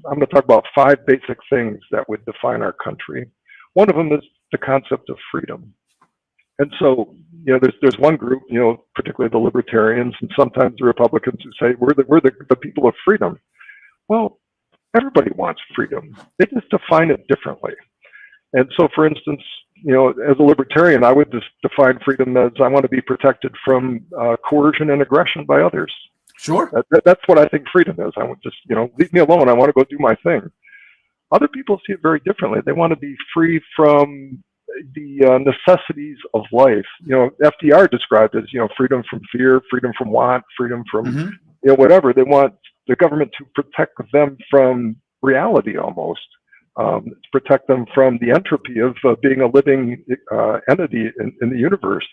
I'm going to talk about 5 basic things that would define our country. One of them is the concept of freedom. And so, there's one group, particularly the libertarians and sometimes the Republicans who say we're the people of freedom. Well, everybody wants freedom. They just define it differently. And so, for instance, as a libertarian, I would just define freedom as I want to be protected from coercion and aggression by others. Sure. That's what I think freedom is. I would just, leave me alone. I want to go do my thing. Other people see it very differently. They want to be free from the necessities of life. FDR described as, freedom from fear, freedom from want, freedom from, whatever. They want the government to protect them from reality almost, to protect them from the entropy of being a living entity in the universe.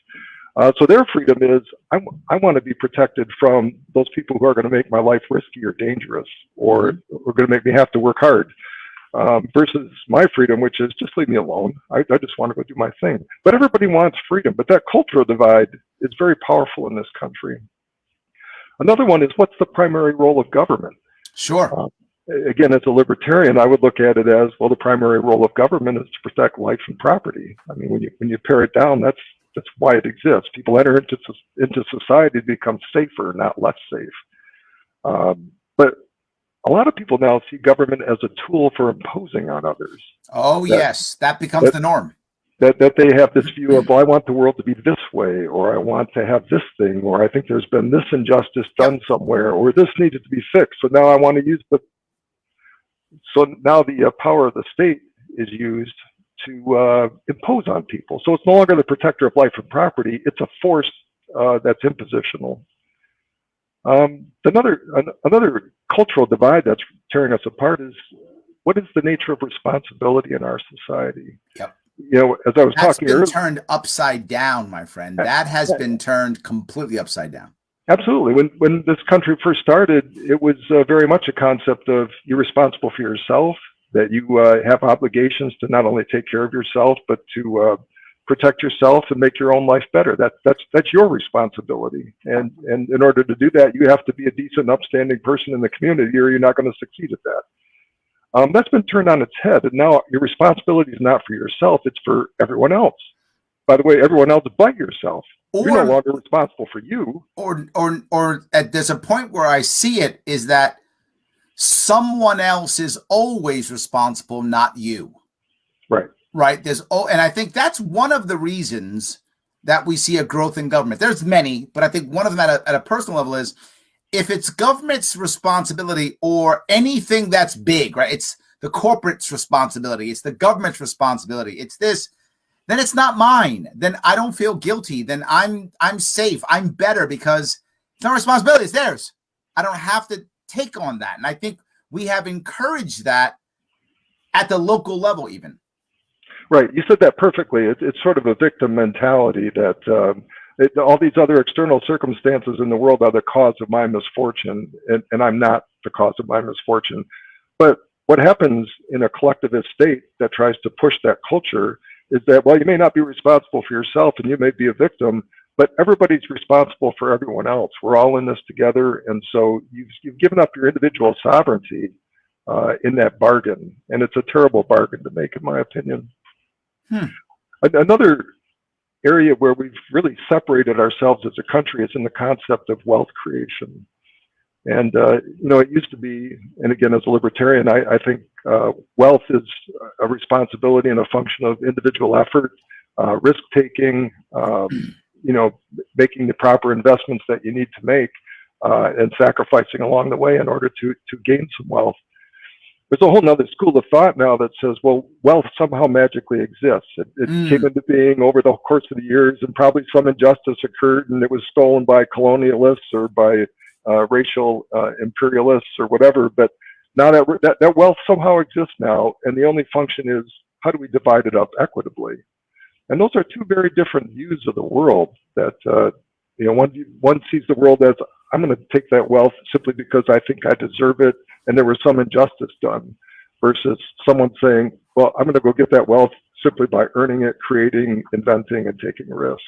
So their freedom is, I want to be protected from those people who are going to make my life risky or dangerous, or are going to make me have to work hard. Versus my freedom, which is just leave me alone. I just want to go do my thing. But everybody wants freedom. But that cultural divide is very powerful in this country. Another one is, what's the primary role of government? Sure. Again, as a libertarian, I would look at it as, well, the primary role of government is to protect life and property. I mean, when you pare it down, that's why it exists. People enter into society to become safer, not less safe. But a lot of people now see government as a tool for imposing on others. Oh, yes, that becomes the norm. That they have this view of, well, I want the world to be this way, or I want to have this thing, or I think there's been this injustice done somewhere, or this needed to be fixed. So now I want to use the power of the state is used to impose on people. So it's no longer the protector of life and property. It's a force that's impositional. Another cultural divide that's tearing us apart is, what is the nature of responsibility in our society? Yep. As I was talking earlier, that's been turned upside down, my friend. That has been turned completely upside down. Absolutely. When this country first started, it was very much a concept of, you're responsible for yourself, that you have obligations to not only take care of yourself, but to protect yourself and make your own life better. That's your responsibility. And in order to do that, you have to be a decent, upstanding person in the community, or you're not going to succeed at that. That's been turned on its head. And now your responsibility is not for yourself, it's for everyone else. By the way, everyone else but yourself. You're no longer responsible for you. Or there's a point where I see it is that someone else is always responsible, not you. Right. Right. And I think that's one of the reasons that we see a growth in government. There's many, but I think one of them at a personal level is, if it's government's responsibility or anything that's big, right? It's the corporate's responsibility. It's the government's responsibility. It's this, then it's not mine. Then I don't feel guilty. Then I'm safe. I'm better because it's not responsibility. It's theirs. I don't have to take on that. And I think we have encouraged that at the local level even. Right. You said that perfectly. It's sort of a victim mentality that all these other external circumstances in the world are the cause of my misfortune, and I'm not the cause of my misfortune. But what happens in a collectivist state that tries to push that culture is that, well, you may not be responsible for yourself and you may be a victim, but everybody's responsible for everyone else. We're all in this together. And so you've given up your individual sovereignty in that bargain. And it's a terrible bargain to make, in my opinion. Another area where we've really separated ourselves as a country is in the concept of wealth creation. And, it used to be, and again, as a libertarian, I think wealth is a responsibility and a function of individual effort, risk-taking, making the proper investments that you need to make, and sacrificing along the way in order to gain some wealth. There's a whole nother school of thought now that says, well, wealth somehow magically exists. It came into being over the course of the years, and probably some injustice occurred and it was stolen by colonialists or by racial imperialists or whatever. But now that wealth somehow exists now, and the only function is, how do we divide it up equitably? And those are two very different views of the world. That one sees the world as, I'm going to take that wealth simply because I think I deserve it, and there was some injustice done, versus someone saying, well, I'm going to go get that wealth simply by earning it, creating, inventing, and taking a risk.